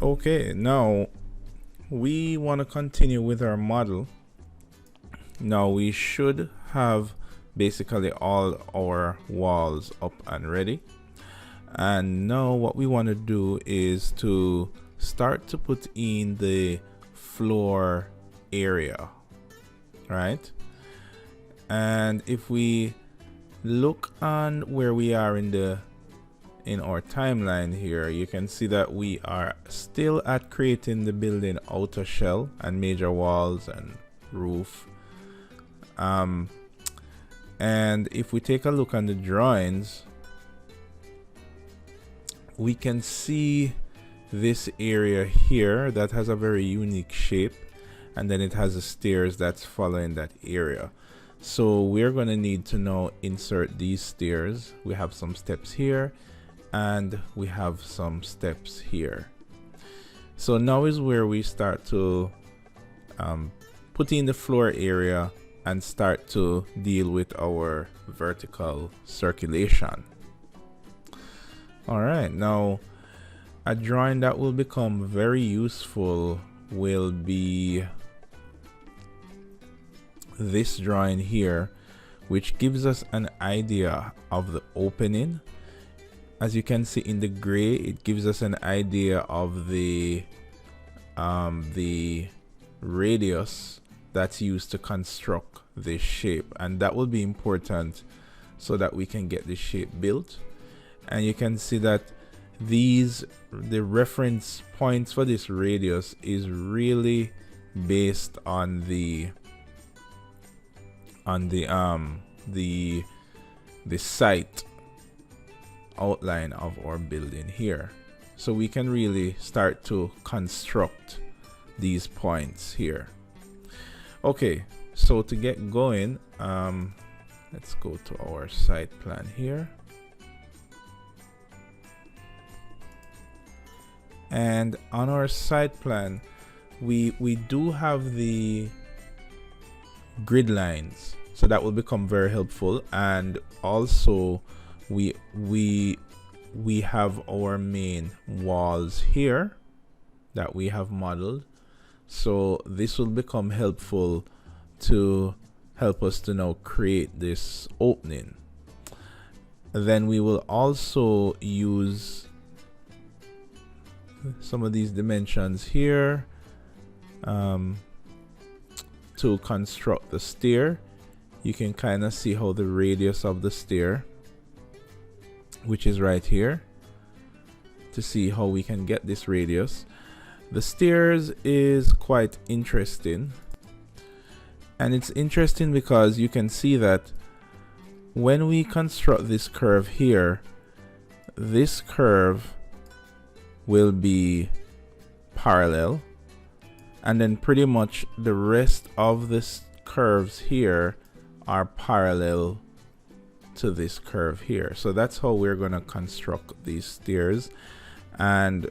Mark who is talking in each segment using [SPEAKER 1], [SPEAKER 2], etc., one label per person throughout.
[SPEAKER 1] Okay, now we want to continue with our model. Now we should have basically all our walls up and ready. And now what we want to do is to start to put in the floor area, right? And if we look on where we are in our timeline here, you can see that we are still at creating the building outer shell and major walls and roof. And if we take a look on the drawings, we can see this area here that has a very unique shape, and then it has the stairs that's following that area. So we're going to need to now insert these stairs. We have some steps here and we have some steps here. So now is where we start to put in the floor area and start to deal with our vertical circulation. All right, now a drawing that will become very useful will be this drawing here, which gives us an idea of the opening. As you can see in the gray, it gives us an idea of the radius that's used to construct this shape, and that will be important so that we can get the shape built. And you can see that the reference points for this radius is really based on the site outline of our building here. So we can really start to construct these points here. Okay, so to get going, let's go to our site plan here. And on our site plan, we do have the grid lines, so that will become very helpful. And also we have our main walls here that we have modeled, so this will become helpful to help us to now create this opening. Then we will also use some of these dimensions here to construct the stair. You can kind of see how the radius of the stair, which is right here, to see how we can get this radius. The stairs is quite interesting, and it's interesting because you can see that when we construct this curve here, this curve will be parallel, and then pretty much the rest of this curves here are parallel to this curve here. So that's how we're going to construct these stairs, and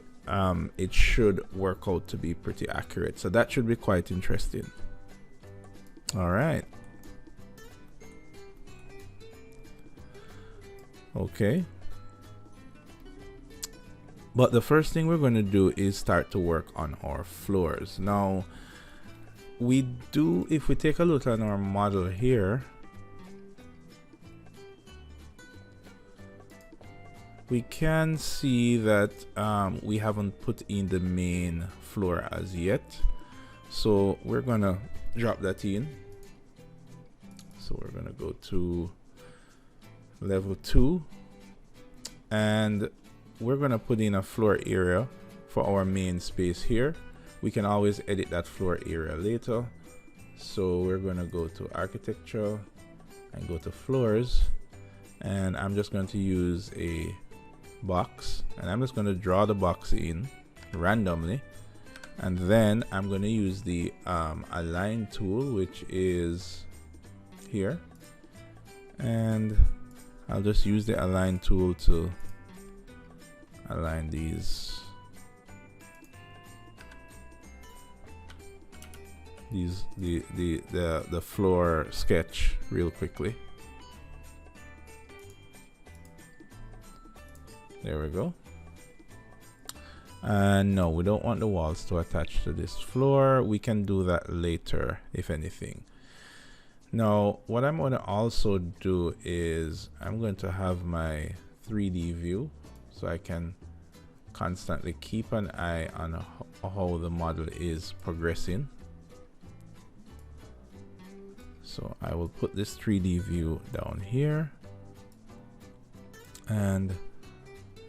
[SPEAKER 1] it should work out to be pretty accurate. So that should be quite interesting. All right. Okay. But the first thing we're going to do is start to work on our floors. Now, if we take a look at our model here, we can see that we haven't put in the main floor as yet. So we're going to drop that in. So we're going to go to level 2, and we're going to put in a floor area for our main space here. We can always edit that floor area later. So we're going to go to architecture and go to floors, and I'm just going to use a box, and I'm just going to draw the box in randomly, and then I'm going to use the align tool, which is here, and I'll just use the align tool to align these the floor sketch real quickly. There we go. And no, we don't want the walls to attach to this floor. We can do that later, if anything. Now, what I'm going to also do is I'm going to have my 3D view so I can constantly keep an eye on how the model is progressing. So I will put this 3D view down here, and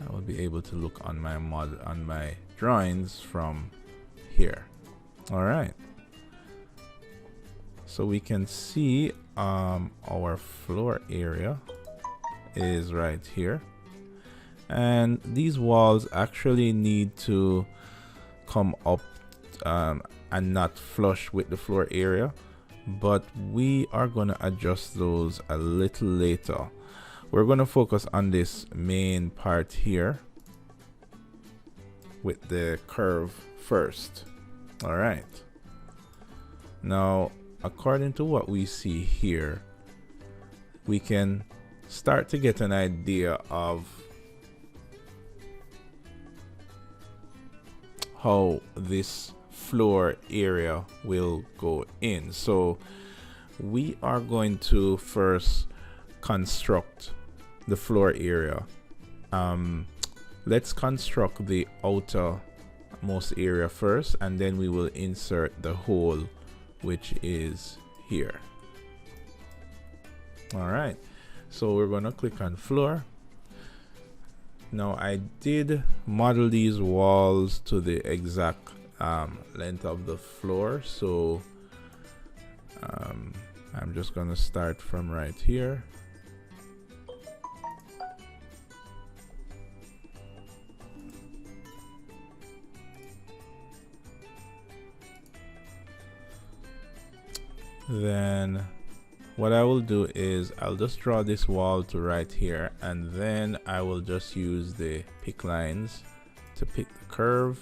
[SPEAKER 1] I will be able to look on my model, on my drawings from here. All right. So we can see our floor area is right here. And these walls actually need to come up and not flush with the floor area, but we are going to adjust those a little later. We're going to focus on this main part here with the curve first. All right. Now, according to what we see here, we can start to get an idea of how this floor area will go in. So we are going to first construct the floor area. Let's construct the outermost area first, and then we will insert the hole, which is here. All right, so we're going to click on floor. Now I did model these walls to the exact length of the floor, so I'm just going to start from right here. Then what I will do is I'll just draw this wall to right here, and then I will just use the pick lines to pick the curve,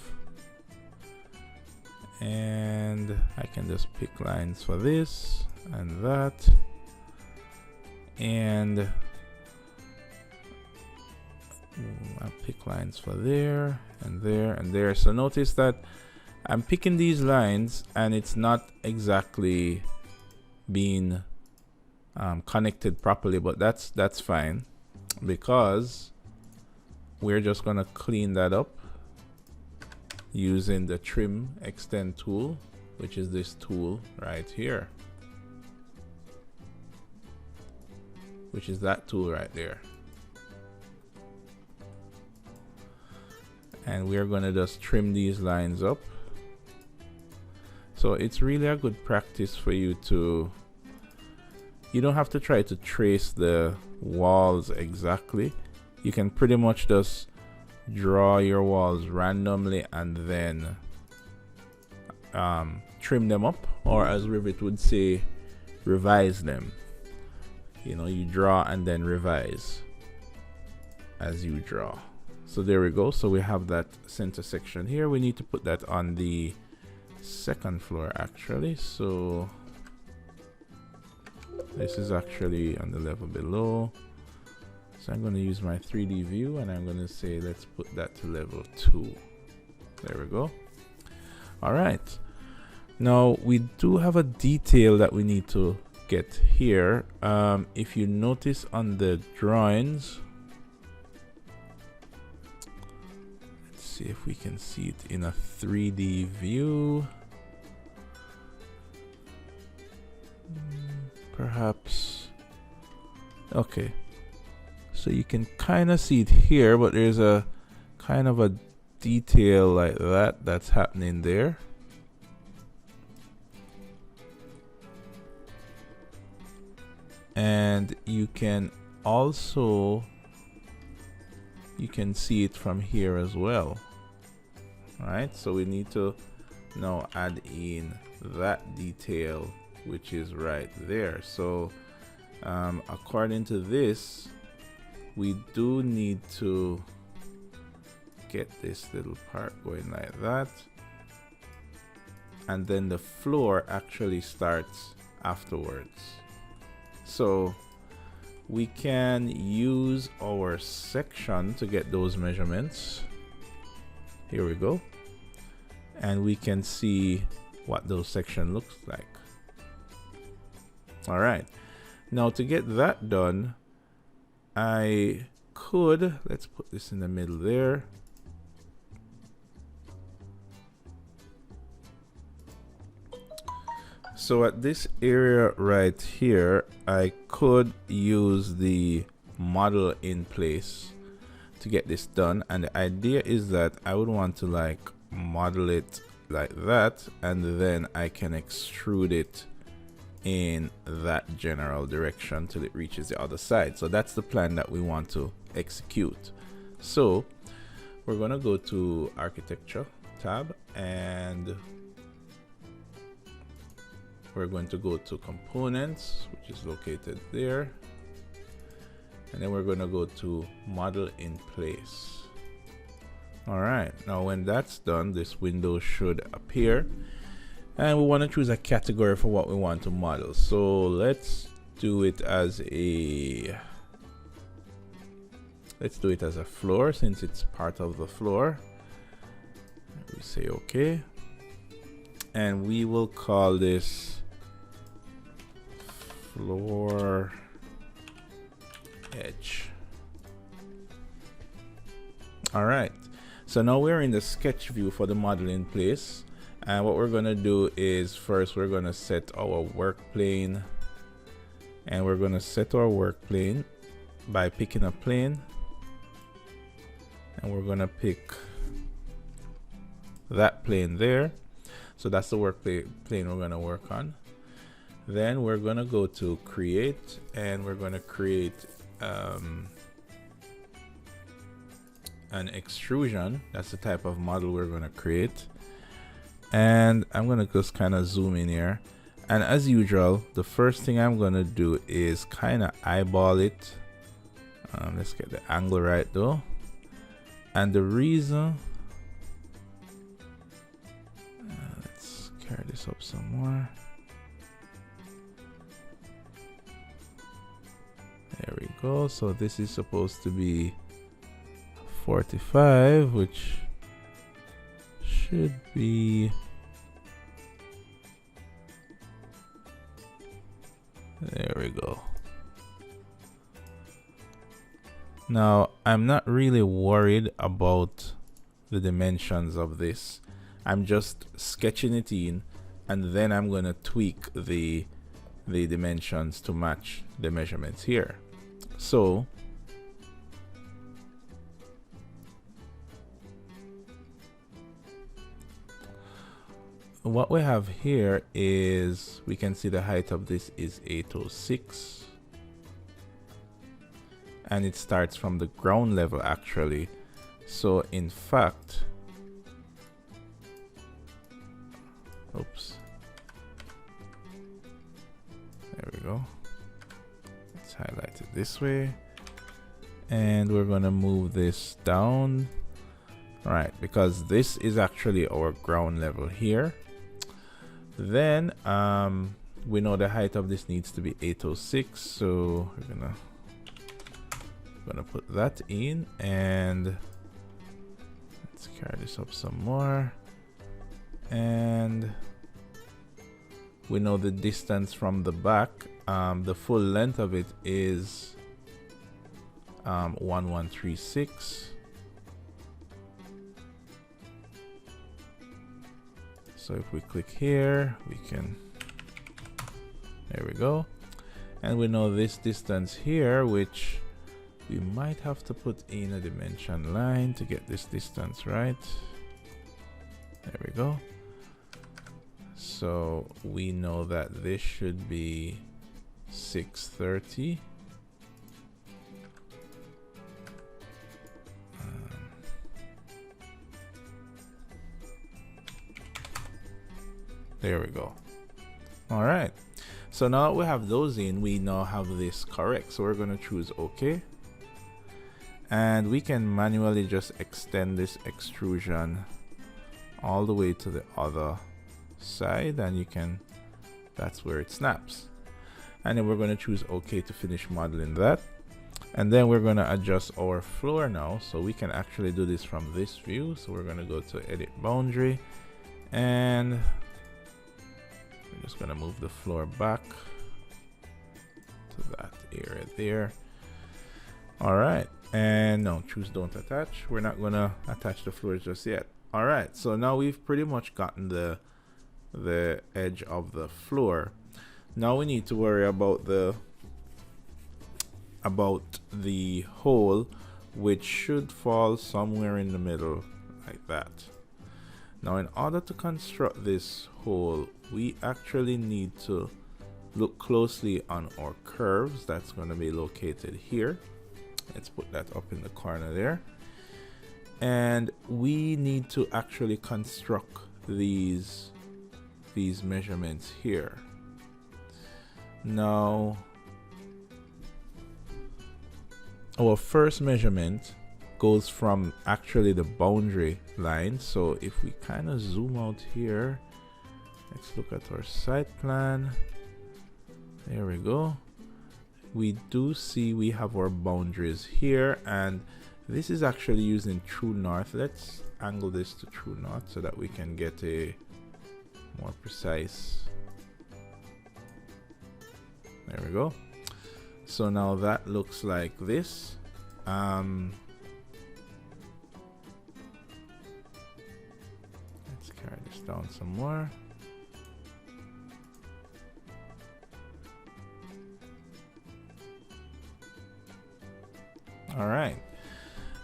[SPEAKER 1] and I can just pick lines for this and that, and I'll pick lines for there and there and there. So notice that I'm picking these lines and it's not exactly being connected properly, but that's fine, because we're just gonna clean that up using the trim extend tool, which is this tool right here, which is that tool right there. And we're gonna just trim these lines up. So it's really a good practice for you to, you don't have to try to trace the walls exactly. You can pretty much just draw your walls randomly and then trim them up, or as Revit would say, revise them. You know, you draw and then revise as you draw. So there we go. So we have that center section here. We need to put that on the second floor actually, so this is actually on the level below. So I'm going to use my 3D view and I'm going to say let's put that to level 2. There we go. All right, now we do have a detail that we need to get here. If you notice on the drawings, see if we can see it in a 3D view. Perhaps. Okay, so you can kind of see it here, but there's a kind of a detail like that that's happening there. And you can also, you can see it from here as well. All right, so we need to now add in that detail, which is right there. So according to this, we do need to get this little part going like that, and then the floor actually starts afterwards. So we can use our section to get those measurements Here we go. And we can see what those sections looks like. All right. Now to get that done, I could, let's put this in the middle there. So at this area right here, I could use the model in place to get this done. And the idea is that I would want to like model it like that, and then I can extrude it in that general direction till it reaches the other side. So that's the plan that we want to execute. So we're going to go to Architecture tab, and we're going to go to Components, which is located there, and then we're going to go to Model in Place. All right, now when that's done, this window should appear, and we want to choose a category for what we want to model. So let's do it as a floor, since it's part of the floor. We say okay, and we will call this floor edge. All right, so now we're in the sketch view for the model in place, and what we're going to do is first we're going to set our work plane, and we're going to set our work plane by picking a plane, and we're going to pick that plane there. So that's the work plane we're going to work on. Then we're going to go to create, and we're going to create an extrusion. That's the type of model we're going to create. And I'm going to just kind of zoom in here. And as usual, the first thing I'm going to do is kind of eyeball it. Let's get the angle right though. And the reason, let's carry this up some more. There we go. So this is supposed to be 45, which should be, there we go. Now I'm not really worried about the dimensions of this. I'm just sketching it in, and then I'm going to tweak the dimensions to match the measurements here. So what we have here is, we can see the height of this is 806, and it starts from the ground level actually. So in fact, oops, there we go. Let's highlight it this way, and we're gonna move this down, right, because this is actually our ground level here. Then we know the height of this needs to be 806, so we're gonna put that in, and let's carry this up some more. And we know the distance from the back, the full length of it is 1136. So if we click here, we can, there we go. And we know this distance here, which we might have to put in a dimension line to get this distance right. There we go. So we know that this should be 630. There we go. All right. So now that we have those in, we now have this correct. So we're going to choose OK. And we can manually just extend this extrusion all the way to the other side, and you can, that's where it snaps. And then we're going to choose OK to finish modeling that. And then we're going to adjust our floor now, so we can actually do this from this view. So we're going to go to edit boundary, and we're just going to move the floor back to that area there. All right, and no, choose don't attach. We're not going to attach the floors just yet. All right, so now we've pretty much gotten the edge of the floor. Now we need to worry about the hole, which should fall somewhere in the middle like that. Now in order to construct this hole, we actually need to look closely on our curves. That's going to be located here. Let's put that up in the corner there. And we need to actually construct these measurements here. Now our first measurement goes from actually the boundary line. So if we kind of zoom out here, let's look at our site plan. There we go. We do see we have our boundaries here, and this is actually using true north. Let's angle this to true north so that we can get a more precise. There we go. So now that looks like this. Let's carry this down some more. All right.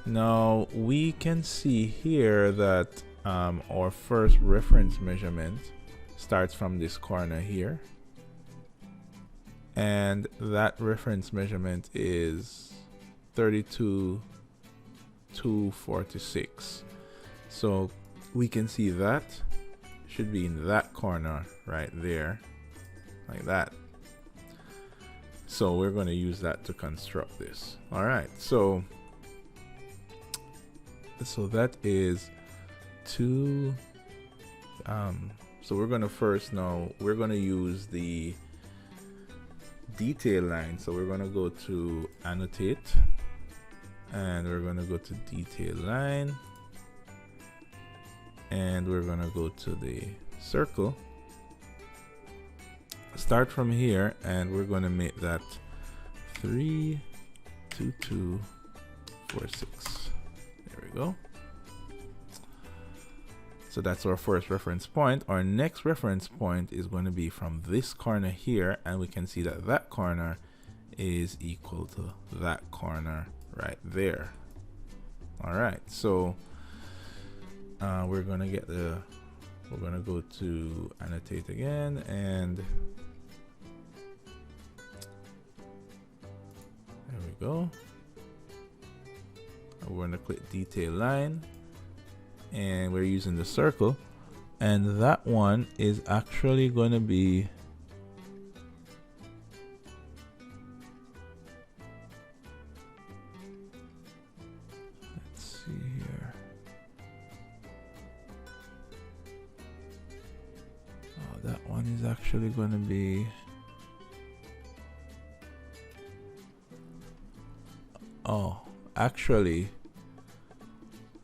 [SPEAKER 1] Now we can see here that our first reference measurement starts from this corner here. And that reference measurement is 32,246. So we can see that should be in that corner right there, like that. So we're going to use that to construct this. All right. So that is two. So we're going to first now we're going to use the detail line. So we're going to go to annotate, and we're going to go to detail line, and we're going to go to the circle, start from here, and we're going to make that 32246. There we go. So that's our first reference point. Our next reference point is going to be from this corner here, and we can see that that corner is equal to that corner right there. All right, so we're going to get we're going to go to annotate again, and there we go. We're going to click detail line, and we're using the circle, and that one is actually going to be let's see here. Oh, that one is actually going to be actually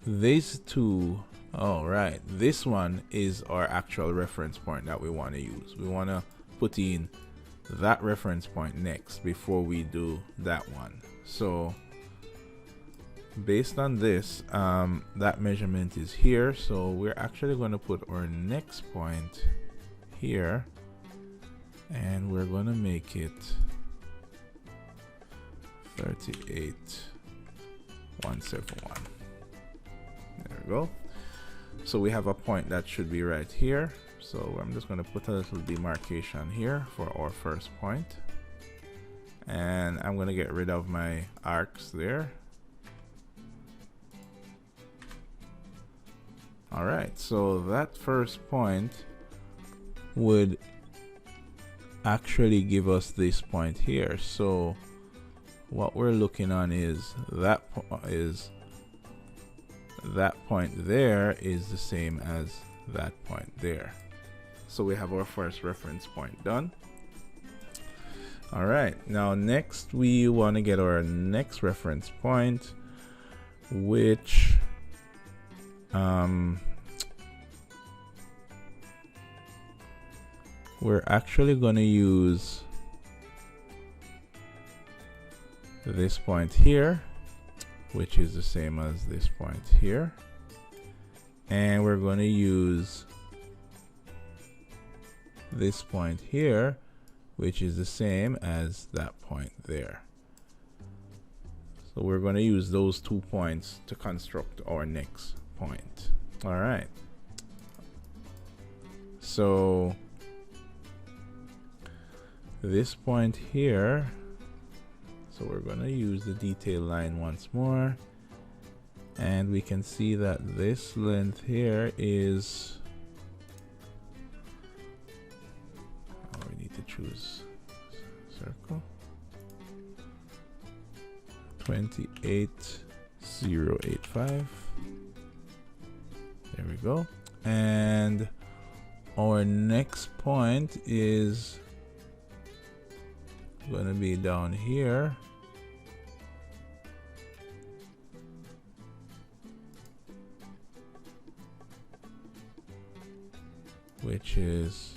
[SPEAKER 1] these two. Oh, right, this one is our actual reference point that we want to use. We want to put in that reference point next before we do that one. So based on this, that measurement is here, so we're actually going to put our next point here, and we're going to make it 38,171. There we go. So we have a point that should be right here. So I'm just going to put a little demarcation here for our first point. And I'm going to get rid of my arcs there. All right, so that first point would actually give us this point here. So what we're looking on is that point there is the same as that point there. So we have our first reference point done. All right, now next we want to get our next reference point, which we're actually going to use this point here, which is the same as this point here, and we're going to use this point here, which is the same as that point there. So we're going to use those 2 points to construct our next point. All right, so this point here, so we're going to use the detail line once more, and we can see that this length here is, we need to choose circle, 28085. There we go. And our next point is going to be down here, which is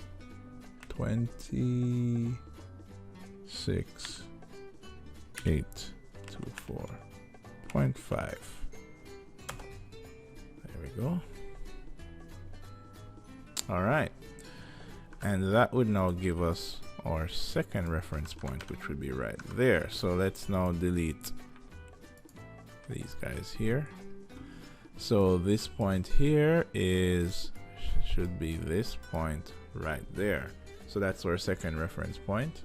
[SPEAKER 1] 26824.5. There we go. All right, and that would now give us our second reference point, which would be right there. So let's now delete these guys here. So this point here is should be this point right there. So that's our second reference point.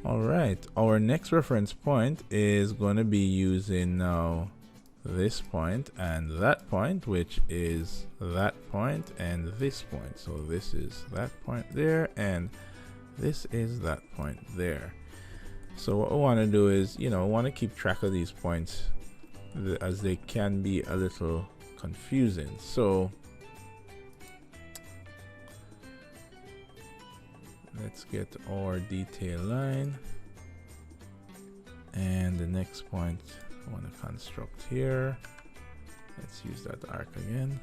[SPEAKER 1] All right, our next reference point is going to be using now this point and that point, which is that point and this point. So this is that point there, and this is that point there. So what we want to do is, I want to keep track of these points as they can be a little confusing. So let's get our detail line, and the next point I want to construct here. Let's use that arc again,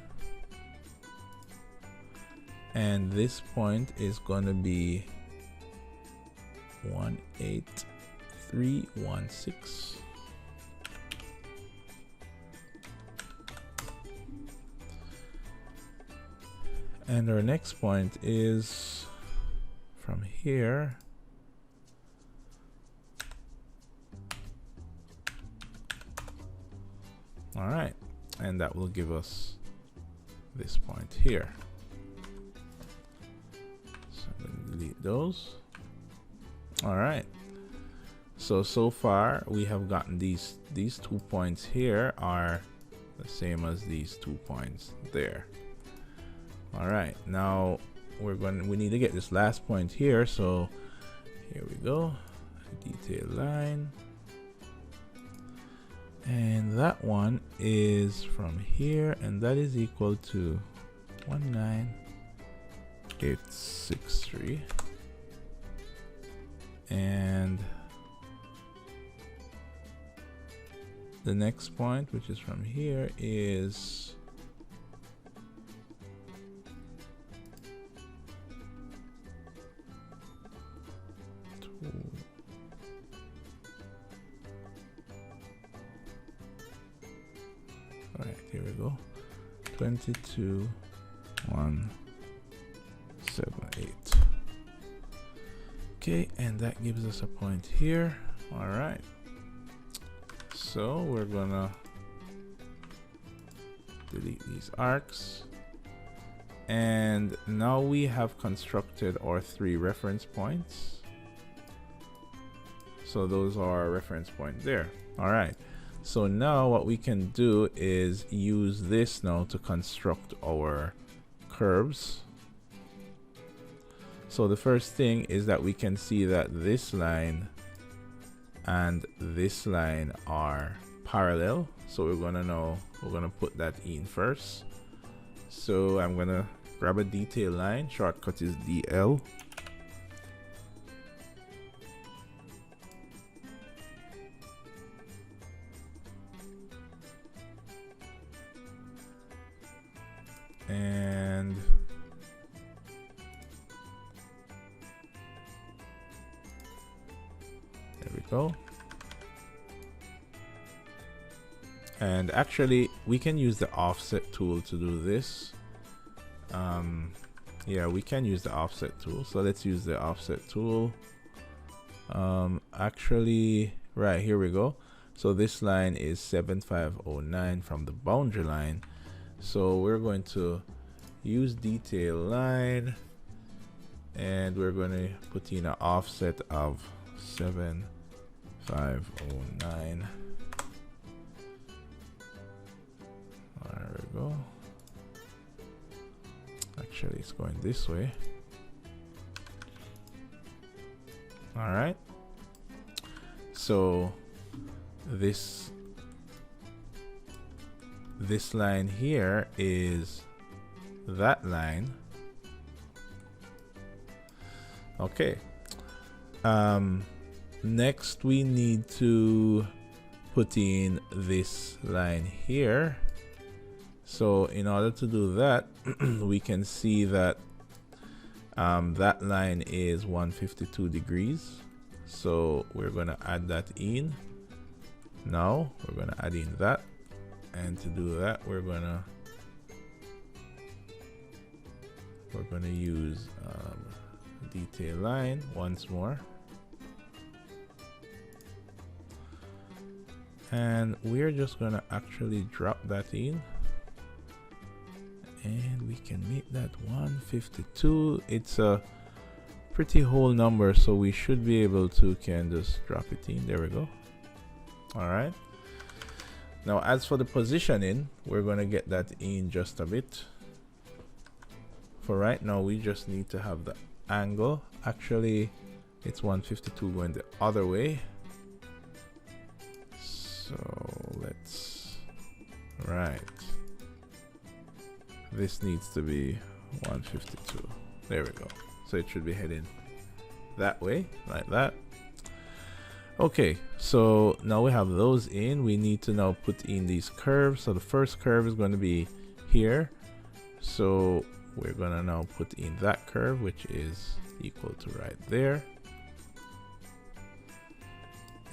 [SPEAKER 1] and this point is going to be 18316. And our next point is from here all right, and that will give us this point here. So I'm going to delete those. All right, so far we have gotten these 2 points here are the same as these 2 points there. All right, now we need to get this last point here. So here we go, detail line, and that one is from here, and that is equal to 19863, and the next point, which is from here, is all right, here we go, 22178. Okay, and that gives us a point here. All right, so we're gonna delete these arcs, and now we have constructed our 3 reference points. So those are our reference point there. All right, so now what we can do is use this now to construct our curves. So the first thing is that we can see that this line and this line are parallel. So we're gonna put that in first. So I'm gonna grab a detail line, shortcut is DL. And there we go. And actually we can use the offset tool to do this. Yeah, we can use the offset tool, so let's use the offset tool. Actually, right, here we go. So this line is 7509 from the boundary line, so we're going to use detail line, and we're going to put in an offset of 7509. There we go. Actually, it's going this way. All right. So this line here is that line. Okay. Next we need to put in this line here. So in order to do that, we can see that that line is 152 degrees. So we're going to add that in. Now we're going to add in that. And to do that, we're going to use detail line once more. And we're just going to actually drop that in. And we can make that 152. It's a pretty whole number, so we should be able to just drop it in. There we go. All right. Now, as for the positioning, we're going to get that in just a bit. For right now, we just need to have the angle. Actually, it's 152 going the other way. So let's, right. This needs to be 152. There we go. So it should be heading that way, like that. Okay, so now we have those in. We need to now put in these curves. So the first curve is going to be here. So we're going to now put in that curve, which is equal to right there.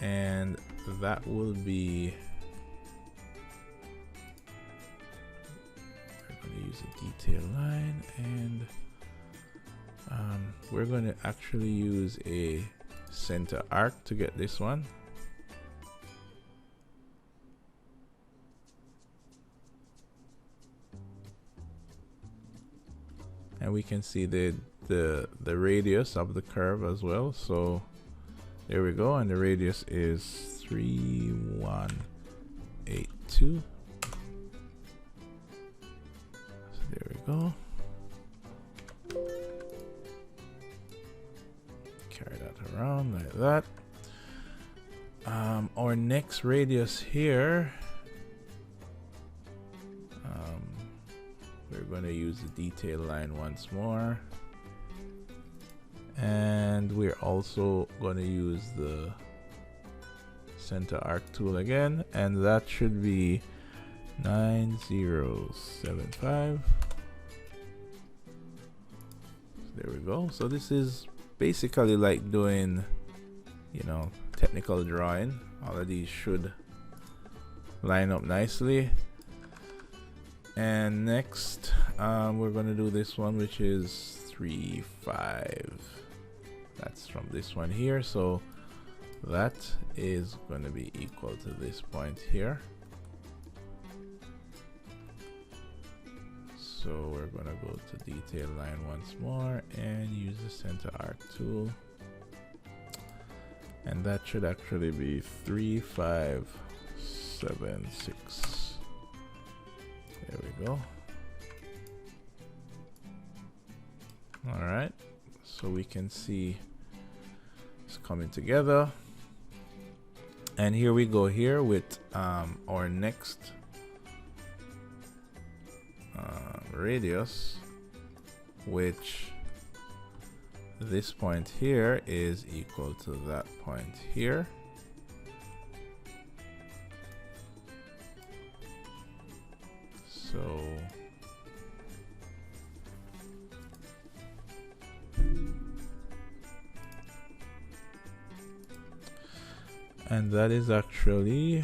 [SPEAKER 1] And that will be, use a detail line, and we're going to actually use a center arc to get this one. And we can see the radius of the curve as well. So there we go, and the radius is 3182. There we go. Carry that around like that. Our next radius here, we're going to use the detail line once more. And we're also going to use the center arc tool again. And that should be 9075. There we go. So this is basically like doing, you know, technical drawing. All of these should line up nicely. And next, we're going to do this one, which is 3.5. That's from this one here. So that is going to be equal to this point here. So we're going to go to detail line once more and use the center arc tool. And that should actually be 3576. There we go. All right. So we can see it's coming together. And here we go here with our next radius. which this point here is equal to that point here. So and that is actually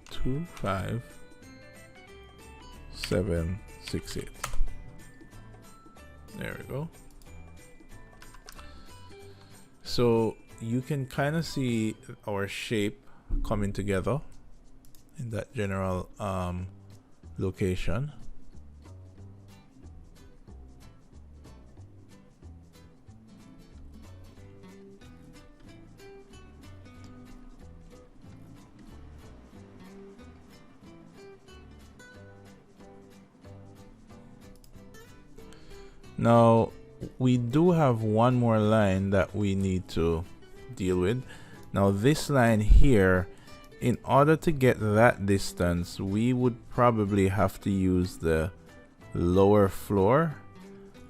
[SPEAKER 1] 25768. There we go. So you can kind of see our shape coming together in that general location. Now we do have one more line that we need to deal with. Now this line here, in order to get that distance, we would probably have to use the lower floor.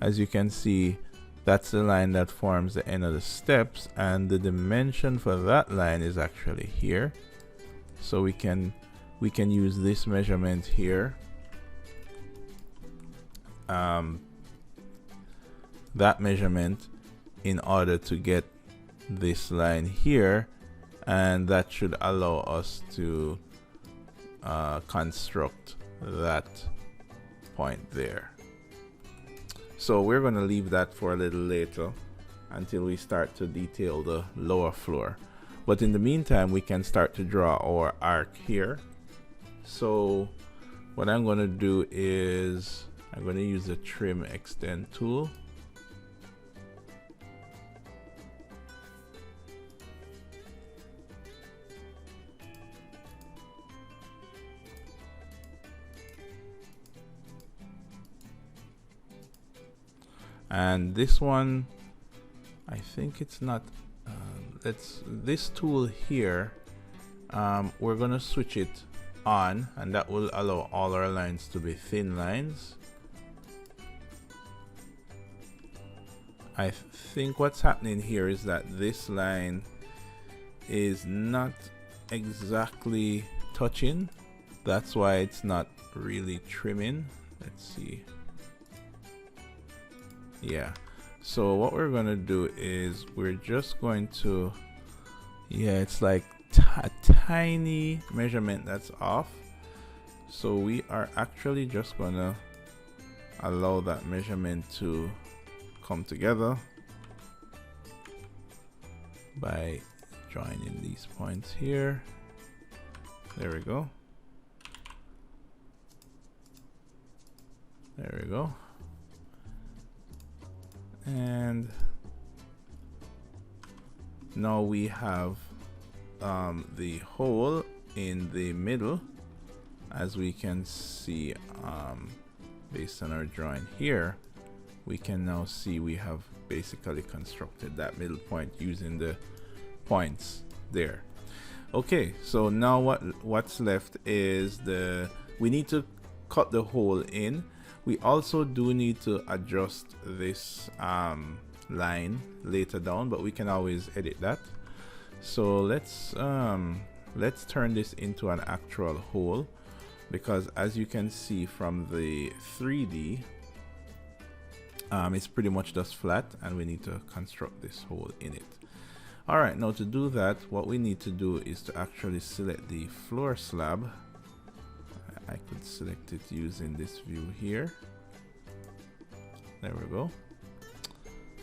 [SPEAKER 1] As you can see, that's the line that forms the end of the steps, and the dimension for that line is actually here. So we can use this measurement here. That measurement in order to get this line here, and that should allow us to construct that point there. So we're going to leave that for a little later until we start to detail the lower floor. But in the meantime, we can start to draw our arc here. So what I'm going to do is I'm going to use the trim extend tool. And this one, I think it's not, this tool here, we're gonna switch it on, and that will allow all our lines to be thin lines. I think what's happening here is that this line is not exactly touching. That's why it's not really trimming. Let's see. Yeah, so what we're gonna do is we're just going to, yeah, it's like a tiny measurement that's off. So we are actually just gonna allow that measurement to come together by joining these points here. There we go. There we go. And now we have the hole in the middle, as we can see based on our drawing here. We can now see we have basically constructed that middle point using the points there. Okay, so now what's left is we need to cut the hole in. We also do need to adjust this line later down, but we can always edit that. So let's turn this into an actual hole, because as you can see from the 3D, it's pretty much just flat, and we need to construct this hole in it. All right, now to do that, what we need to do is to actually select the floor slab. I could select it using this view here. There we go.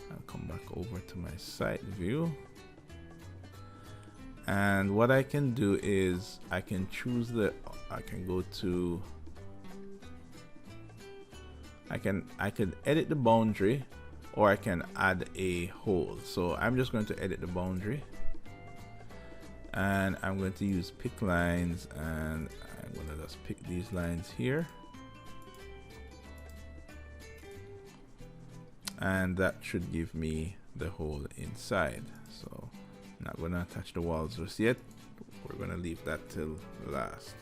[SPEAKER 1] I'll come back over to my side view. And what I can do is I can choose I can edit the boundary, or I can add a hole. So I'm just going to edit the boundary, and I'm going to use pick lines, and I'm going to just pick these lines here, and that should give me the hole inside. So I'm not going to attach the walls just yet. We're going to leave that till last.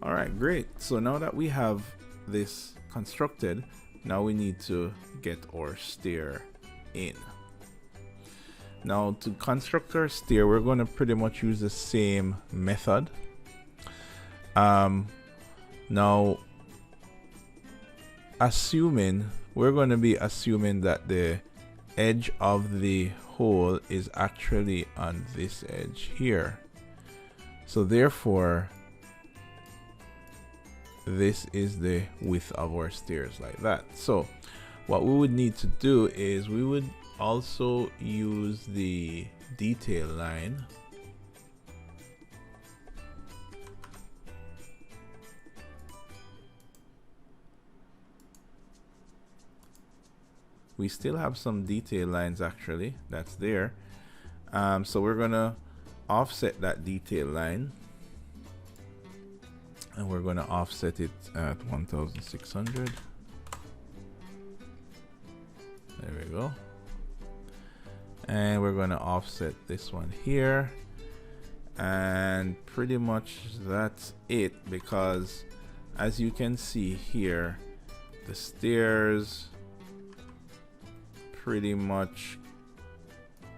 [SPEAKER 1] All right, great. So now that we have this constructed, now we need to get our stair in. Now to construct our stair, we're going to pretty much use the same method. Now we're going to be assuming that the edge of the hole is actually on this edge here. So therefore, this is the width of our stairs like that. So what we would need to do is we would also use the detail line we still have some detail lines actually that's there. So we're gonna offset that detail line, and we're gonna offset it at 1600. There we go. And we're gonna offset this one here, and pretty much that's it, because as you can see here, the stairs pretty much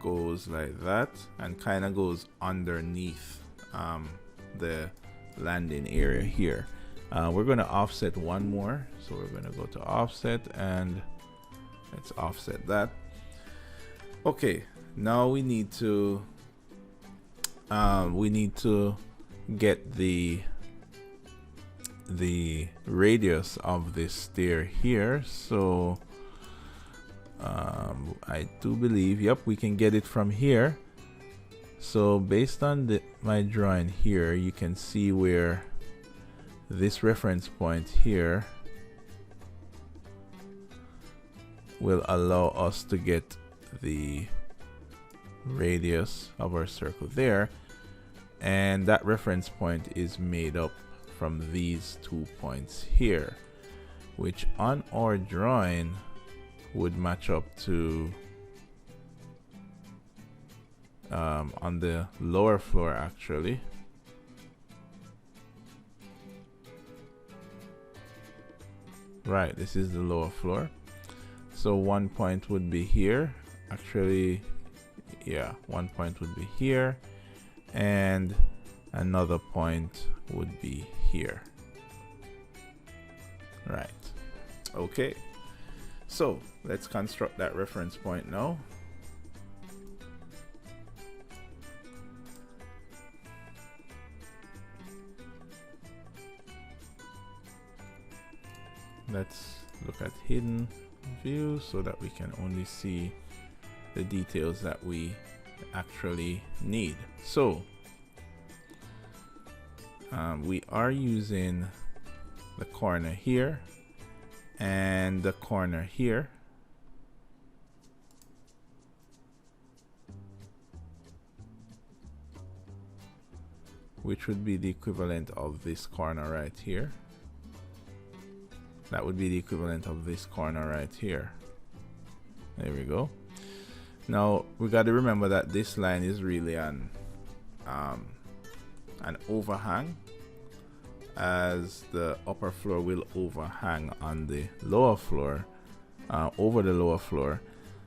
[SPEAKER 1] goes like that and kind of goes underneath the landing area here. We're going to offset one more, so we're going to go to offset and let's offset that. Okay, now we need to get the radius of this stair here. So I do believe, yep, we can get it from here. So based on my drawing here, you can see where this reference point here will allow us to get the radius of our circle there, and that reference point is made up from these 2 points here, which on our drawing would match up to on the lower floor actually. Right, this is the lower floor. So 1 point would be here. Actually, yeah, 1 point would be here, and another point would be here. Right. Okay. So let's construct that reference point now. Let's look at hidden view so that we can only see the details that we actually need. So we are using the corner here and the corner here, which would be the equivalent of this corner right here. That would be the equivalent of this corner right here. There we go. Now we got to remember that this line is really an overhang, as the upper floor will overhang on the lower floor, over the lower floor.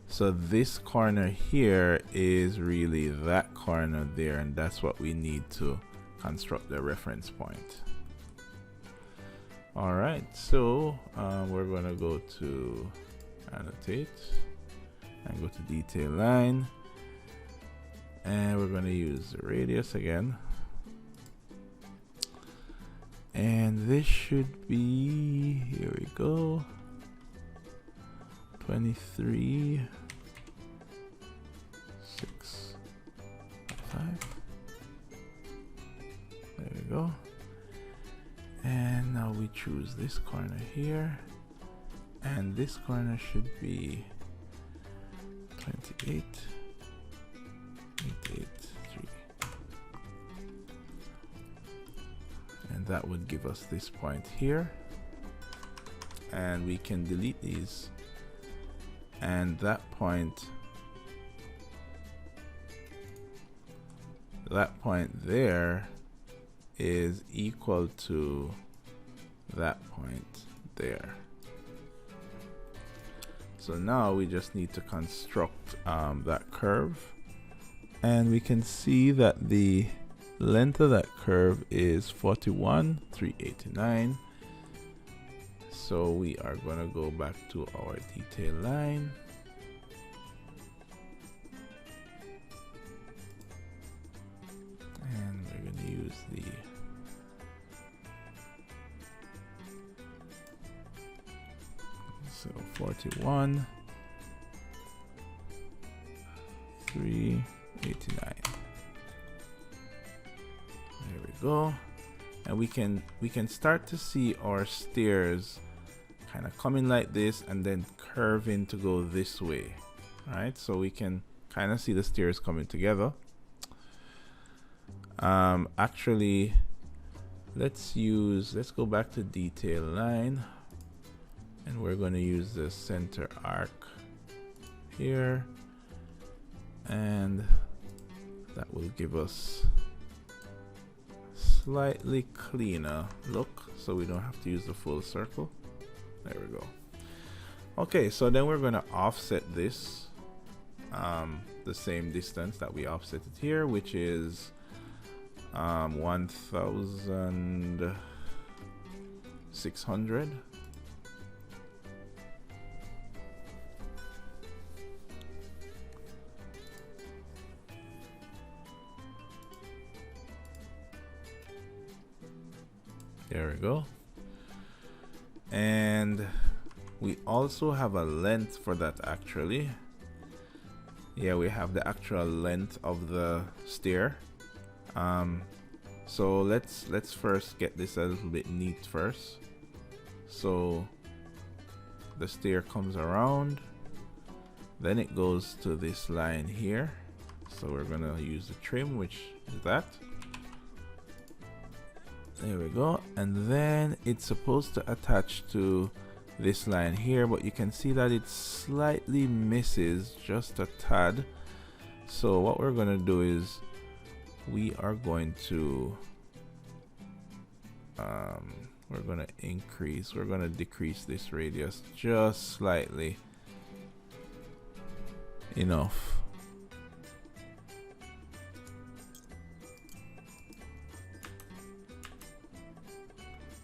[SPEAKER 1] So this corner here is really that corner there, and that's what we need to construct the reference point. All right, so we're gonna go to annotate and go to detail line, and we're gonna use the radius again, and this should be, here we go, 23, 6, 5. There we go. And now we choose this corner here, and this corner should be 28, 8, 3. And that would give us this point here, and we can delete these, and that point there is equal to that point there. So now we just need to construct that curve, and we can see that the length of that curve is 41,389. So we are going to go back to our detail line. And we're going to use the so 41 389. There we go. And we can start to see our stairs kind of coming like this and then curving to go this way. Right? So we can kind of see the stairs coming together. Actually, let's go back to detail line, and we're going to use the center arc here, and that will give us slightly cleaner look, so we don't have to use the full circle. There we go. Okay, so then we're going to offset this the same distance that we offset it here, which is 1,600. There we go. And we also have a length for that actually. Yeah, we have the actual length of the stair. So let's first get this a little bit neat first. So the stair comes around, then it goes to this line here. So we're gonna use the trim, which is that. There we go. And then it's supposed to attach to this line here, but you can see that it slightly misses just a tad. So what we're gonna do is we are going to we're gonna decrease this radius just slightly enough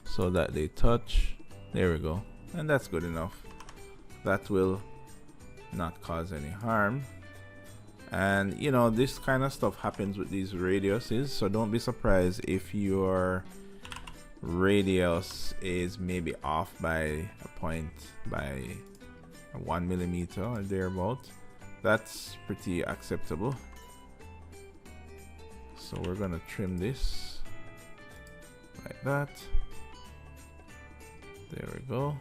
[SPEAKER 1] so that they touch. There we go. And that's good enough. That will not cause any harm. And you know, this kind of stuff happens with these radiuses, so don't be surprised if your radius is maybe off by a point, by 1 millimeter or thereabout. That's pretty acceptable. So we're gonna trim this like that. There we go.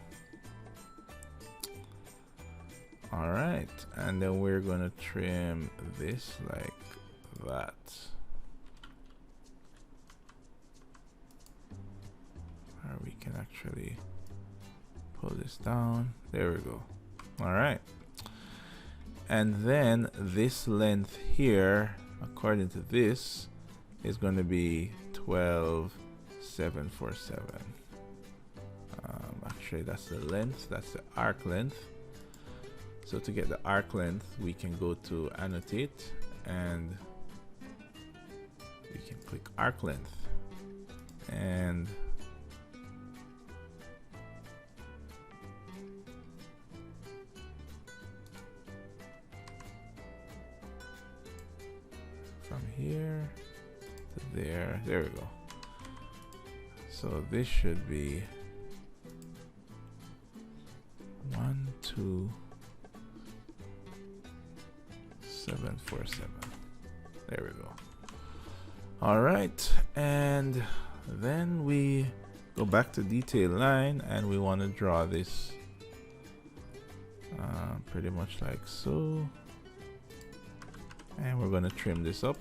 [SPEAKER 1] All right, and then we're gonna trim this like that. Or we can actually pull this down. There we go. All right, and then this length here, according to this, is going to be 12,747. Actually, that's the length. That's the arc length. So to get the arc length, we can go to annotate and we can click arc length, and from here to there, there we go. So this should be 1,2,747. There we go. All right, and then we go back to detail line and we want to draw this pretty much like so, and we're going to trim this up.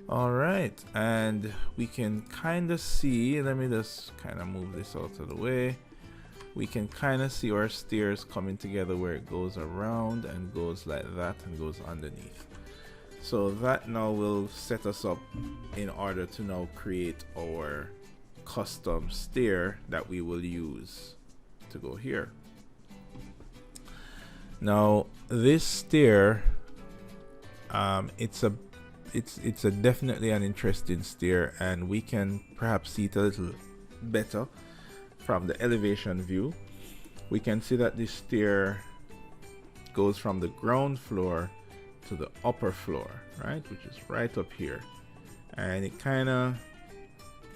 [SPEAKER 1] All right, and we can kind of see, let me just kind of move this out of the way. We can kind of see our stairs coming together where it goes around and goes like that and goes underneath. So that now will set us up in order to now create our custom stair that we will use to go here. Now this stair, it's a definitely an interesting stair, and we can perhaps see it a little better from the elevation view. We can see that this stair goes from the ground floor to the upper floor, right, which is right up here, and it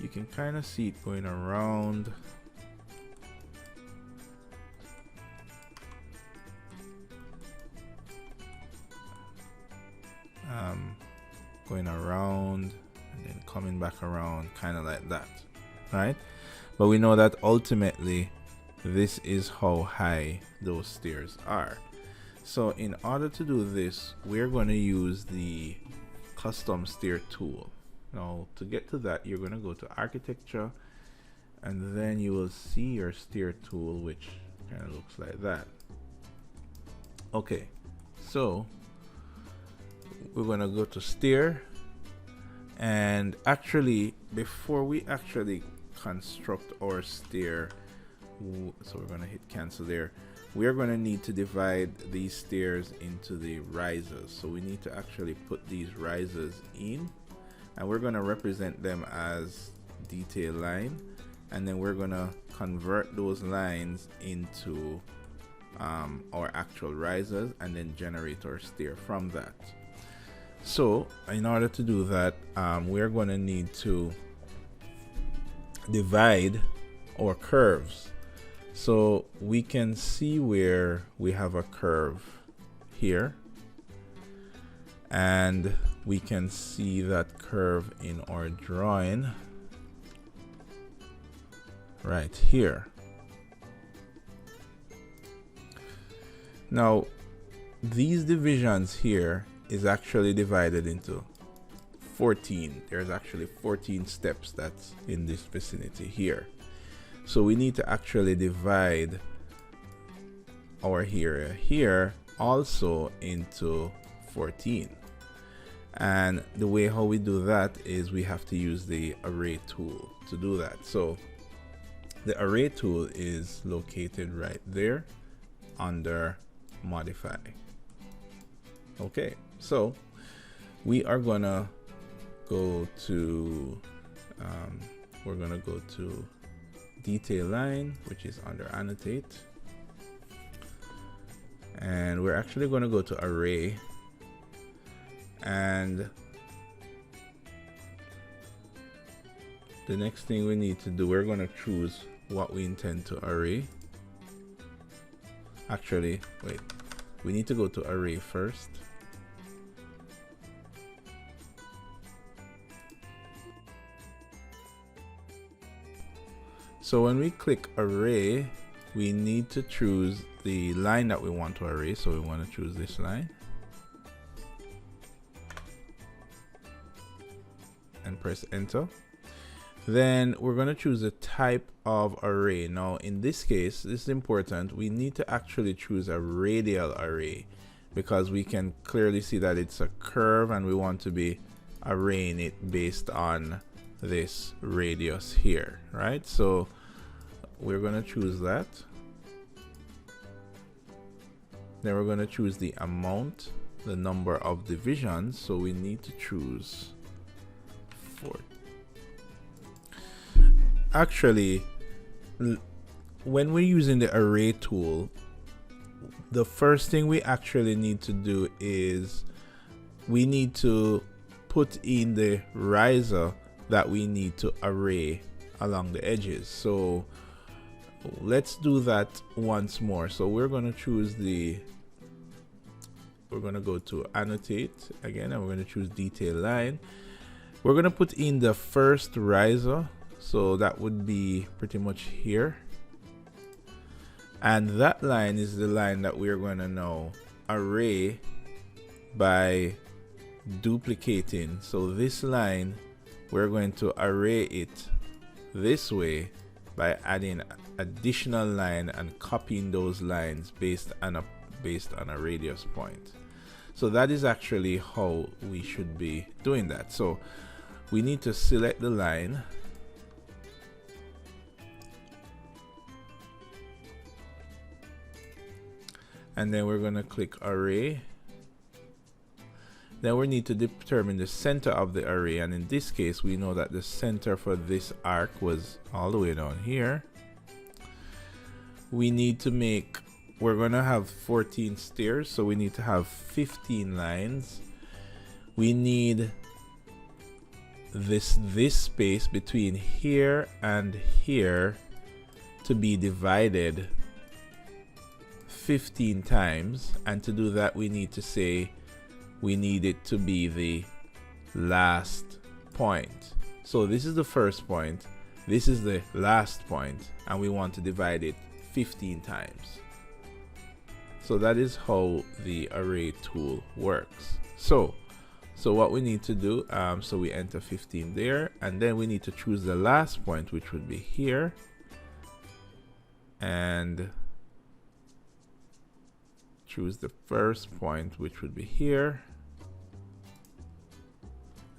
[SPEAKER 1] you can kind of see it going around. Going around and then coming back around, kind of like that, right? But we know that ultimately this is how high those stairs are. So in order to do this, we're going to use the custom stair tool. Now to get to that, you're going to go to architecture, and then you will see your stair tool, which kind of looks like that. Okay, so we're going to go to stair, and actually before we actually construct our stair, so we're going to hit cancel there, we are going to need to divide these stairs into the risers. So we need to actually put these risers in, and we're going to represent them as detail line, and then we're going to convert those lines into our actual risers, and then generate our stair from that. So in order to do that, we're going to need to divide our curves. So we can see where we have a curve here, and we can see that curve in our drawing right here. Now these divisions here is actually divided into 14. There's actually 14 steps that's in this vicinity here. So we need to actually divide our area here also into 14. And the way how we do that is we have to use the array tool to do that. So the array tool is located right there under modify. Okay, so we are gonna go to we're gonna go to detail line, which is under annotate, and we're actually going to go to array, and the next thing we need to do, we're going to choose what we intend to array. Actually, wait, we need to go to array first. So when we click array, we need to choose the line that we want to array. So we want to choose this line and press enter. Then we're going to choose the type of array. Now in this case, this is important. We need to actually choose a radial array because we can clearly see that it's a curve and we want to be arraying it based on this radius here, right? So we're going to choose that. Then we're going to choose the amount, the number of divisions. So we need to choose 4. Actually, when we're using the array tool, the first thing we actually need to do is we need to put in the riser that we need to array along the edges. So let's do that once more. So we're going to choose we're going to go to annotate again, and we're going to choose detail line. We're going to put in the first riser, so that would be pretty much here, and that line is the line that we're going to now array by duplicating. So this line, we're going to array it this way by adding additional line and copying those lines based on a radius point. So that is actually how we should be doing that. So we need to select the line, and then we're going to click array. Then we need to determine the center of the array, and in this case we know that the center for this arc was all the way down here. We need to make, we're going to have 14 stairs, so we need to have 15 lines. We need this space between here and here to be divided 15 times, and to do that we need to say we need it to be the last point. So this is the first point, this is the last point, and we want to divide it 15 times. So that is how the array tool works. So what we need to do, so we enter 15 there, and then we need to choose the last point, which would be here, and choose the first point, which would be here,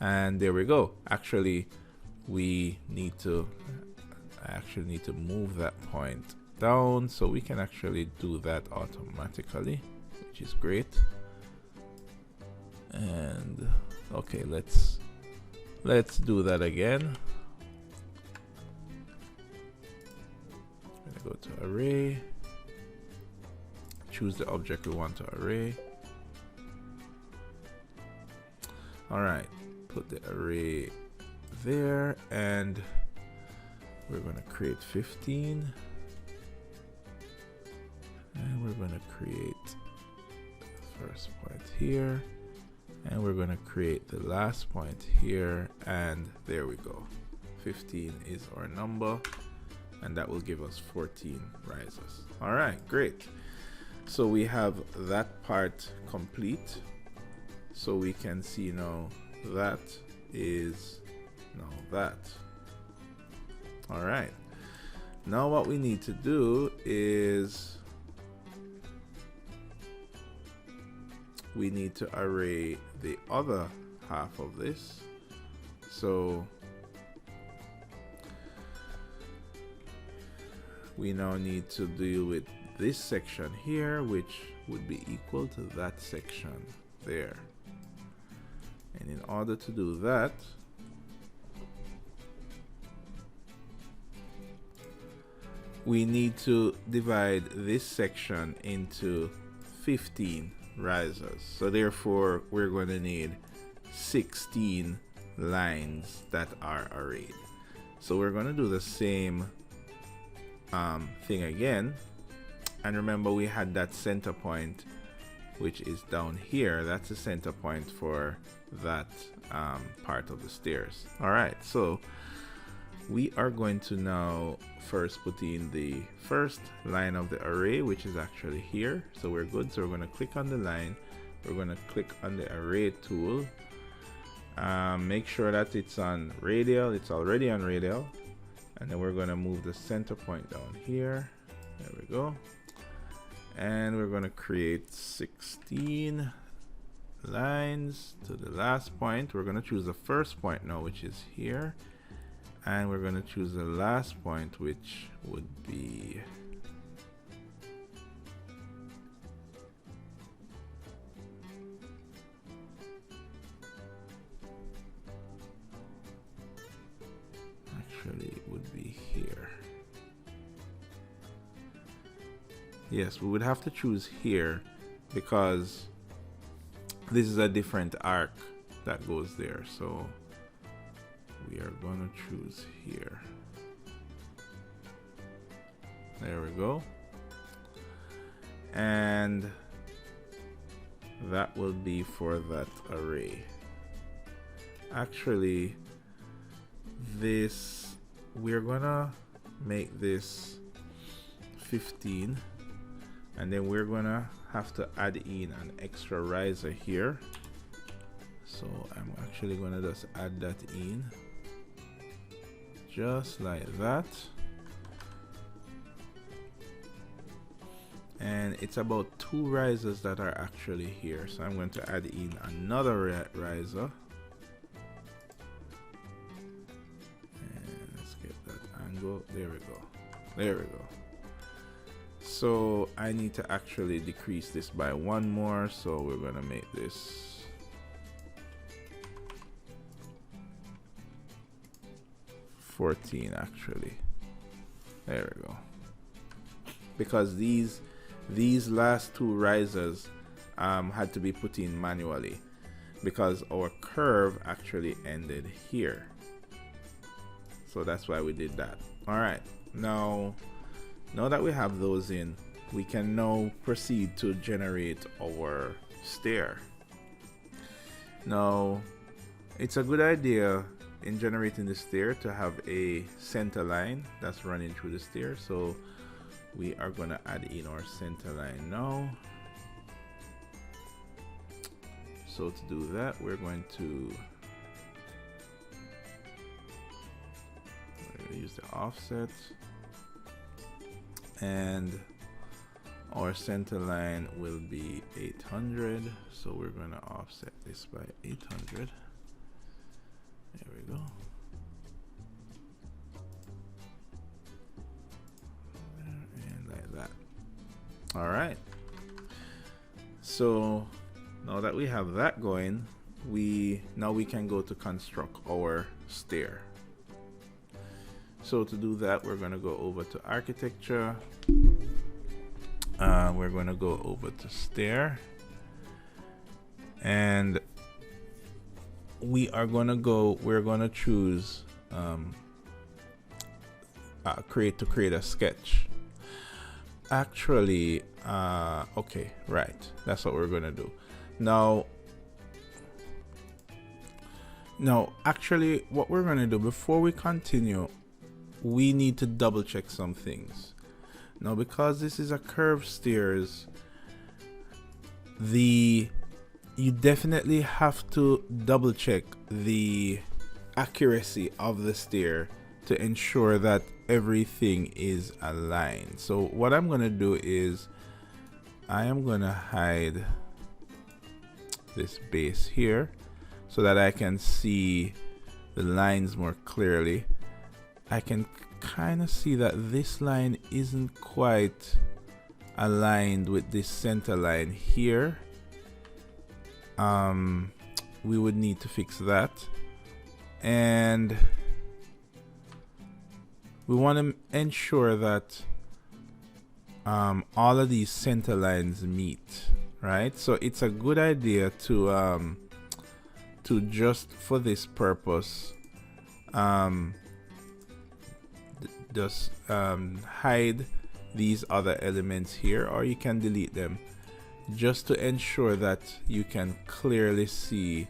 [SPEAKER 1] and there we go. Actually we need to move that point down, so we can actually do that automatically, which is great. And okay, let's do that again. I'm gonna go to array, choose the object we want to array. All right, put the array there, and we're going to create 15, and we're going to create the first point here, and we're going to create the last point here, and there we go. 15 is our number, and that will give us 14 rises. All right, great. So we have that part complete. So we can see now that is now that. All right. Now what we need to do is we need to array the other half of this. So we now need to deal with this section here, which would be equal to that section there. And in order to do that, we need to divide this section into 15 risers. So therefore we're going to need 16 lines that are arrayed. So we're going to do the same thing again, and remember we had that center point, which is down here. That's the center point for that part of the stairs. All right, so we are going to now first put in the first line of the array, which is actually here. So we're good. So we're going to click on the line, we're going to click on the array tool, make sure that it's on radial. It's already on radial, and then we're going to move the center point down here. There we go. And we're going to create 16 lines to the last point. We're going to choose the first point now, which is here, and we're going to choose the last point, which would be actually it would be here. Yes, we would have to choose here because this is a different arc that goes there. So we are going to choose here. There we go. And that will be for that array. Actually, this, we're gonna make this 15, and then we're gonna have to add in an extra riser here. So I'm actually gonna just add that in just like that, and it's about 2 risers that are actually here, so I'm going to add in another riser, and let's get that angle. There we go, there we go. So I need to actually decrease this by 1 more, so we're going to make this 14 actually. There we go, because these last 2 risers had to be put in manually because our curve actually ended here, so that's why we did that. All right, now that we have those in, we can now proceed to generate our stair. Now it's a good idea in generating the stair to have a center line that's running through the stair, so we are going to add in our center line now. So to do that, we're going to use the offset, and our center line will be 800, so we're going to offset this by 800. There we go. And like that. All right. So now that we have that going, now we can go to construct our stair. So to do that, we're going to go over to architecture. We're going to go over to stair, and we're going to choose create a sketch. Actually, okay, right, that's what we're going to do. Now actually what we're going to do before we continue, we need to double check some things. Now, because this is a curved stairs, you definitely have to double check the accuracy of the stair to ensure that everything is aligned. So what I'm going to do is I am going to hide this base here so that I can see the lines more clearly. I can kind of see that this line isn't quite aligned with this center line here. We would need to fix that, and we want to ensure that all of these center lines meet, right? So it's a good idea to just for this purpose just hide these other elements here, or you can delete them, just to ensure that you can clearly see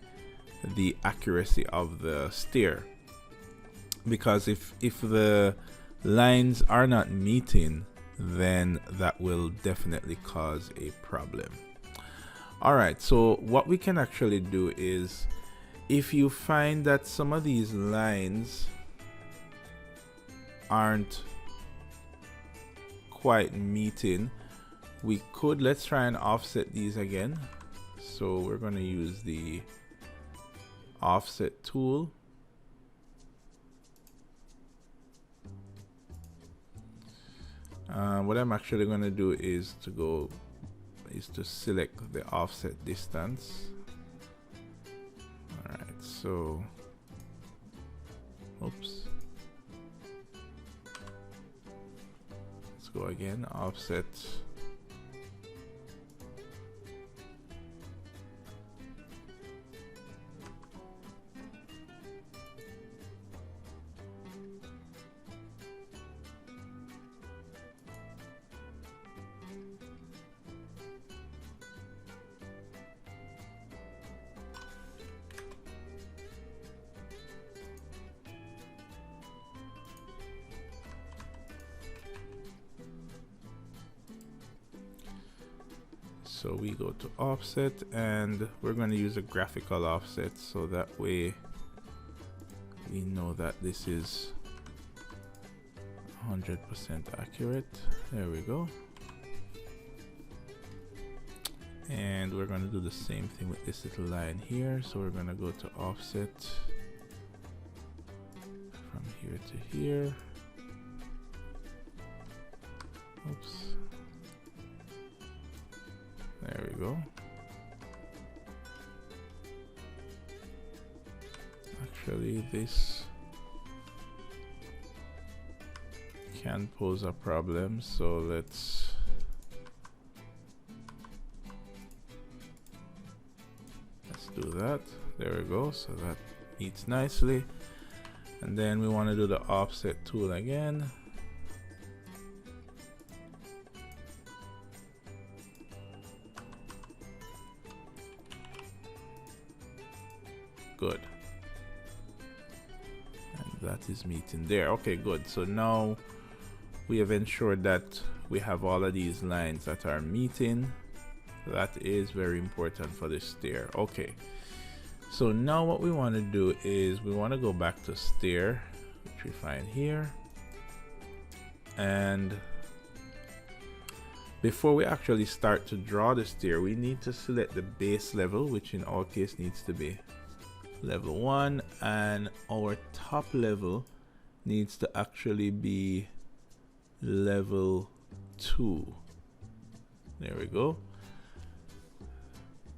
[SPEAKER 1] the accuracy of the stair. Because if the lines are not meeting, then that will definitely cause a problem. All right, so what we can actually do is, if you find that some of these lines aren't quite meeting, let's try and offset these again. So we're going to use the offset tool. What I'm actually going to do is to select the offset distance. All right, so oops. Let's go again, offset. So we go to offset, and we're going to use a graphical offset, so that way we know that this is 100% accurate. There we go. And we're going to do the same thing with this little line here. So we're going to go to offset from here to here. Oops. There we go. Actually, this can pose a problem, so let's do that. There we go. So that meets nicely. And then we want to do the offset tool again. Good. And that is meeting there. Okay, good. So now we have ensured that we have all of these lines that are meeting. That is very important for this stair. Okay, so now what we want to do is we want to go back to stair, which we find here, and before we actually start to draw the stair, we need to select the base level, which in our case needs to be level 1, and our top level needs to actually be level 2. There we go.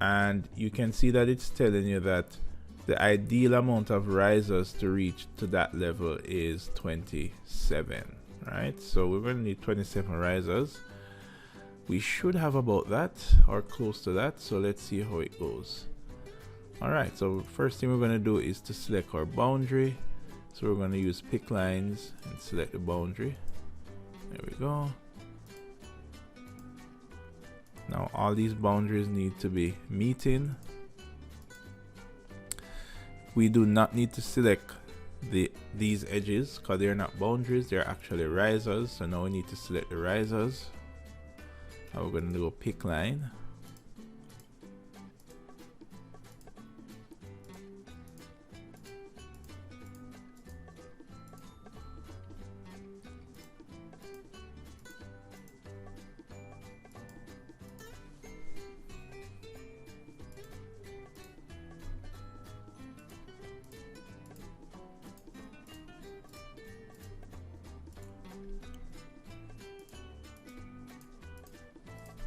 [SPEAKER 1] And you can see that it's telling you that the ideal amount of risers to reach to that level is 27, right? So we're going to need 27 risers. We should have about that or close to that. So let's see how it goes. All right, so first thing we're going to do is to select our boundary. So we're going to use pick lines and select the boundary. There we go. Now all these boundaries need to be meeting. We do not need to select these edges because they're not boundaries, they're actually risers. So now we need to select the risers. Now we're going to do a pick line.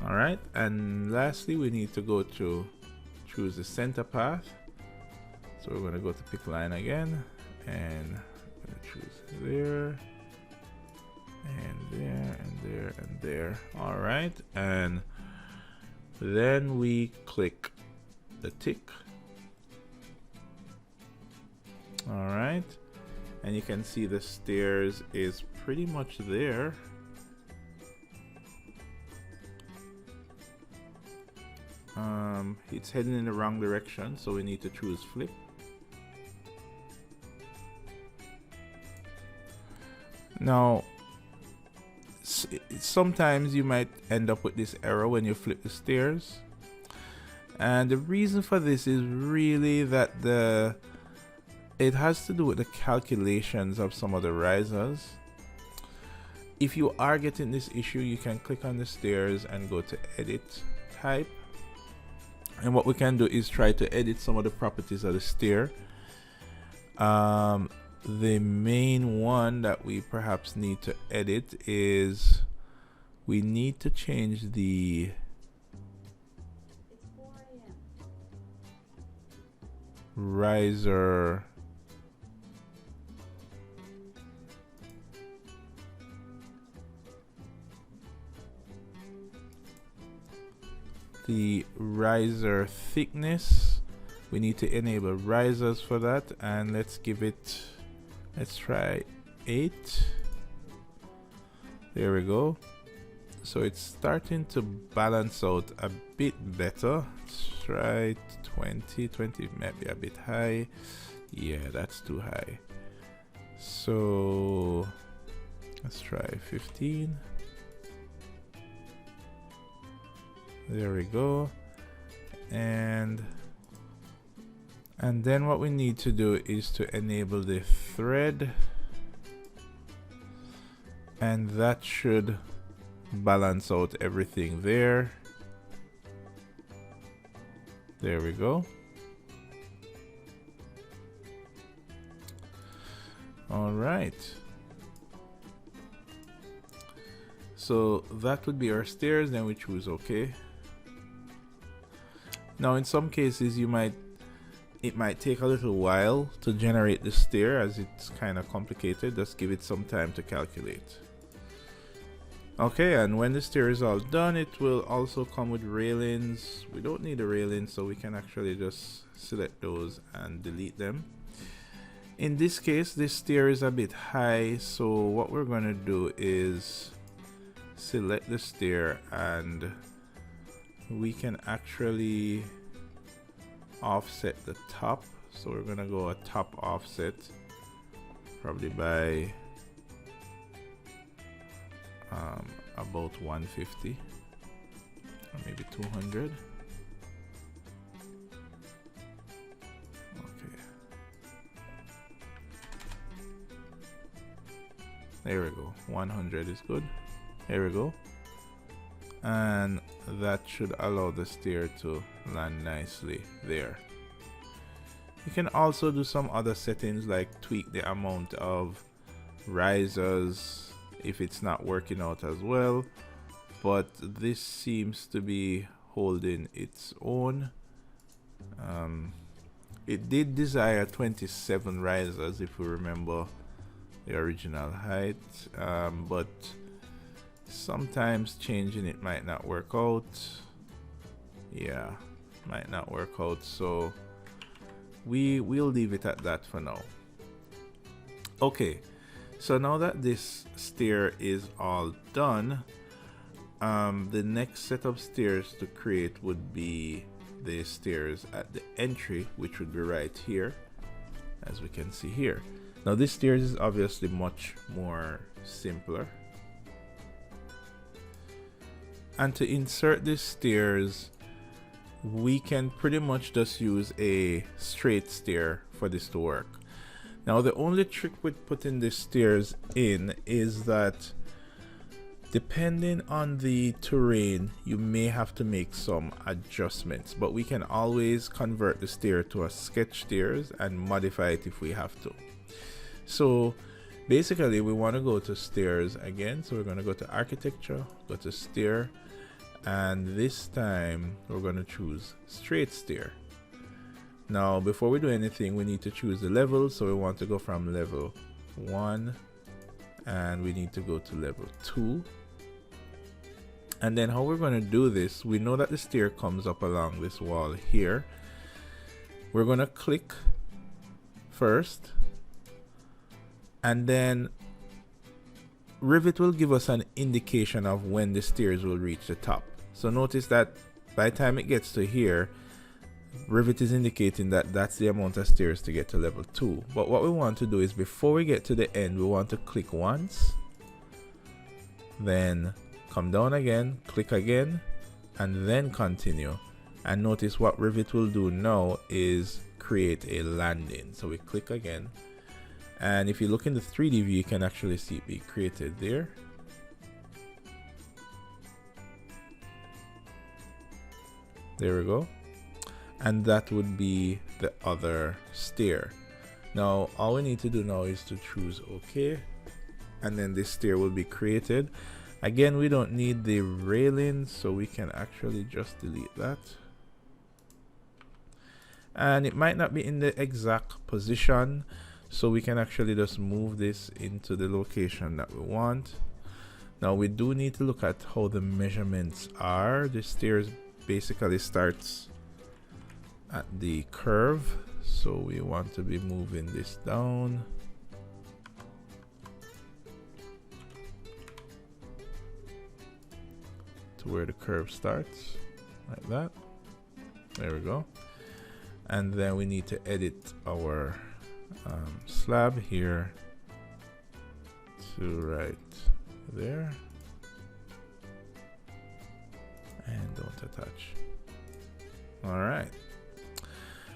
[SPEAKER 1] All right, and lastly we need to go to choose the center path. So we're going to go to pick line again, and we're going to choose there and there and there and there. All right, and then we click the tick. All right, and you can see the stairs is pretty much there. It's heading in the wrong direction, so we need to choose flip. Now sometimes you might end up with this error when you flip the stairs, and the reason for this is really that it has to do with the calculations of some of the risers. If you are getting this issue, you can click on the stairs and go to edit type, and what we can do is try to edit some of the properties of the stair. The main one that we perhaps need to edit is we need to change the riser thickness. We need to enable risers for that, and let's try 8. There we go. So it's starting to balance out a bit better. Let's try 20 might be a bit high. Yeah, that's too high. So let's try 15. There we go. And then what we need to do is to enable the thread, and that should balance out everything there. There we go. All right. So that would be our stairs. Then we choose OK. Now in some cases it might take a little while to generate the stair, as it's kind of complicated. Just give it some time to calculate. Okay, and when the stair is all done, it will also come with railings. We don't need the railings, so we can actually just select those and delete them. In this case, this stair is a bit high, so what we're going to do is select the stair, and we can actually offset the top. So we're going to go a top offset, probably by about 150 or maybe 200. Okay, there we go. 100 is good. There we go, and that should allow the stair to land nicely there. You can also do some other settings, like tweak the amount of risers if it's not working out as well, but this seems to be holding its own. It did desire 27 risers if we remember the original height, but sometimes changing it might not work out. Yeah, might not work out, so we'll leave it at that for now. Okay, so now that this stair is all done, the next set of stairs to create would be the stairs at the entry, which would be right here, as we can see here. Now this stairs is obviously much more simpler, and to insert these stairs, we can pretty much just use a straight stair for this to work. Now the only trick with putting the stairs in is that depending on the terrain, you may have to make some adjustments, but we can always convert the stair to a sketch stairs and modify it if we have to. So basically we want to go to stairs again, so we're going to go to architecture, go to stair, and this time we're going to choose straight stair. Now before we do anything, we need to choose the level, so we want to go from level 1 and we need to go to level 2. And then how we're going to do this, we know that the stair comes up along this wall here. We're going to click first, and then REVIT will give us an indication of when the stairs will reach the top. So notice that by the time it gets to here, REVIT is indicating that that's the amount of stairs to get to level 2. But what we want to do is, before we get to the end, we want to click once, then come down again, click again, and then continue. And notice what REVIT will do now is create a landing. So we click again, and if you look in the 3D view, you can actually see it be created there. There we go. And that would be the other stair. Now all we need to do now is to choose OK, and then this stair will be created. Again, we don't need the railing, so we can actually just delete that. And it might not be in the exact position, so we can actually just move this into the location that we want. Now we do need to look at how the measurements are. The stairs basically starts at the curve, so we want to be moving this down. To where the curve starts, like that. There we go. And then we need to edit our slab here to right there, and don't attach. All right,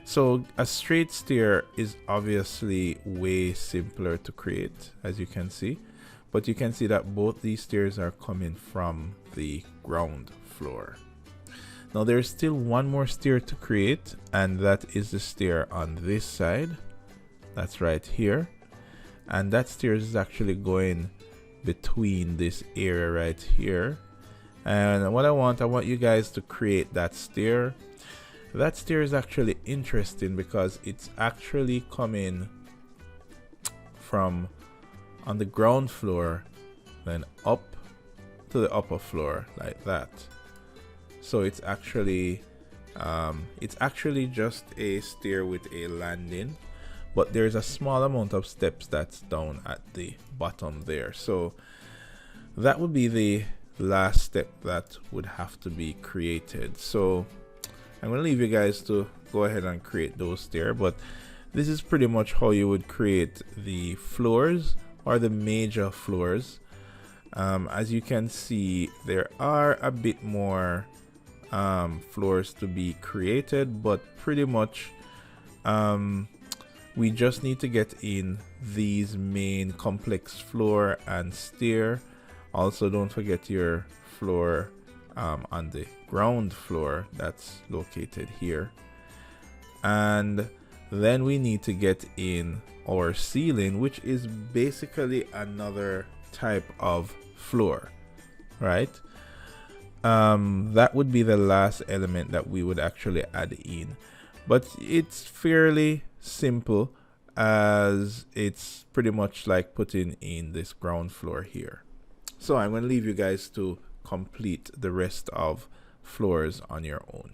[SPEAKER 1] so a straight stair is obviously way simpler to create, as you can see, but you can see that both these stairs are coming from the ground floor. Now there's still one more stair to create, and that is the stair on this side. That's right here. And that stair is actually going between this area right here. And what I want you guys to create that stair. That stair is actually interesting because it's actually coming from on the ground floor, then up to the upper floor like that. So it's actually just a stair with a landing, but there's a small amount of steps that's down at the bottom there. So that would be the last step that would have to be created. So I'm going to leave you guys to go ahead and create those there, but this is pretty much how you would create the floors or the major floors. As you can see, there are a bit more floors to be created, but pretty much we just need to get in these main complex floor and stair. Also, don't forget your floor on the ground floor that's located here, and then we need to get in our ceiling, which is basically another type of floor, right? That would be the last element that we would actually add in, but it's fairly simple, as it's pretty much like putting in this ground floor here. So I'm going to leave you guys to complete the rest of floors on your own.